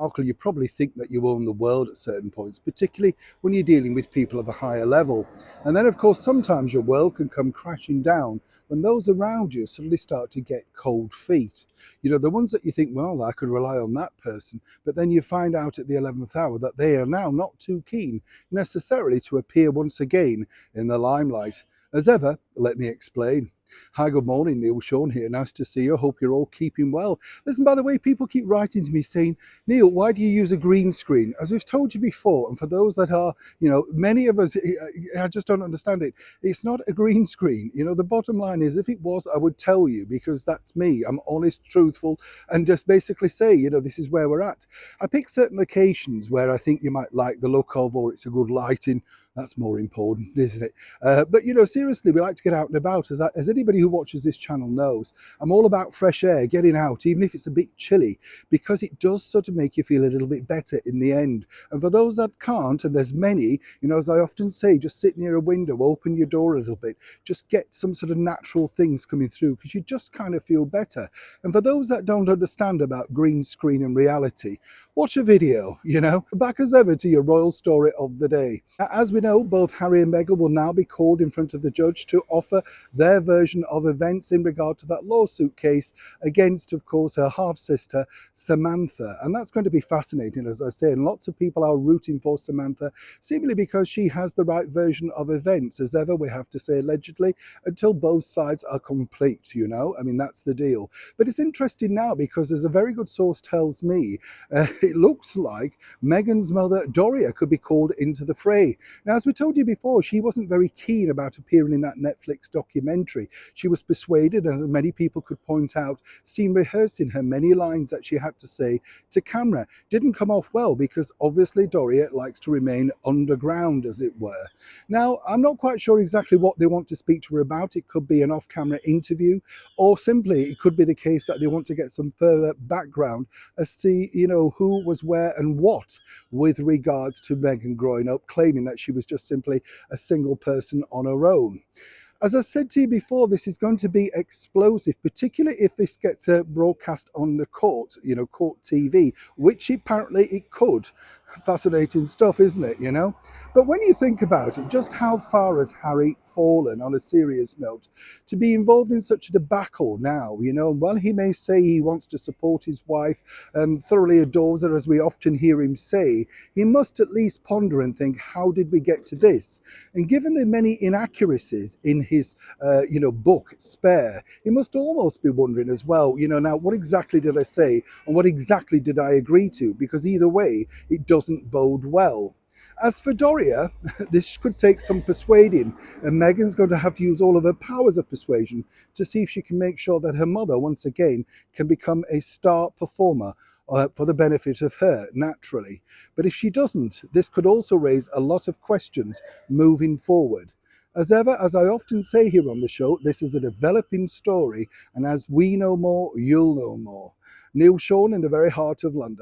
Markle, you probably think that you own the world at certain points, particularly when you're dealing with people of a higher level. And then, of course, sometimes your world can come crashing down when those around you suddenly start to get cold feet. You know, the ones that you think, well, I could rely on that person, but then you find out at the 11th hour that they are now not too keen necessarily to appear once again in the limelight. As ever, let me explain. Hi, good morning, Neil Sean here. Nice to see you. Hope you're all keeping well. Listen, by the way, people keep writing to me saying, Neil, why do you use a green screen? As we've told you before, and for those that are, many of us, I just don't understand it. It's not a green screen. You know, the bottom line is, if it was, I would tell you, because that's me. I'm honest, truthful, and just basically say, this is where we're at. I pick certain occasions where I think you might like the look of, or it's a good lighting. That's more important, isn't it? But, seriously, we like to get out and about. As anybody who watches this channel knows, I'm all about fresh air, getting out, even if it's a bit chilly, because it does sort of make you feel a little bit better in the end. And for those that can't, and there's many, as I often say, just sit near a window, open your door a little bit, just get some sort of natural things coming through, because you just kind of feel better. And for those that don't understand about green screen and reality, watch a video, Back as ever to your royal story of the day. As we know, both Harry and Meghan will now be called in front of the judge to offer their version of events in regard to that lawsuit case against, of course, her half-sister, Samantha. And that's going to be fascinating, as I say, and lots of people are rooting for Samantha, seemingly because she has the right version of events. As ever, we have to say allegedly, until both sides are complete, I mean, that's the deal. But it's interesting now because, as a very good source tells me, it looks like Meghan's mother, Doria, could be called into the fray. Now, as we told you before, she wasn't very keen about appearing in that Netflix documentary. She was persuaded, as many people could point out, seen rehearsing her many lines that she had to say to camera. Didn't come off well because obviously Doria likes to remain underground, as it were. Now, I'm not quite sure exactly what they want to speak to her about. It could be an off-camera interview, or simply it could be the case that they want to get some further background as to, who was where and what with regards to Meghan growing up, claiming that she was just simply a single person on her own. As I said to you before, this is going to be explosive, particularly if this gets broadcast on the court, court TV, which apparently it could. Fascinating stuff, isn't it, But when you think about it, just how far has Harry fallen, on a serious note, to be involved in such a debacle now, Well, he may say he wants to support his wife and thoroughly adores her, as we often hear him say, he must at least ponder and think, how did we get to this? And given the many inaccuracies in his, book, Spare, he must almost be wondering as well, now what exactly did I say and what exactly did I agree to? Because either way, it doesn't bode well. As for Doria, this could take some persuading, and Meghan's going to have to use all of her powers of persuasion to see if she can make sure that her mother, once again, can become a star performer for the benefit of her, naturally. But if she doesn't, this could also raise a lot of questions moving forward. As ever, as I often say here on the show, this is a developing story, and as we know more, you'll know more. Neil Sean in the very heart of London.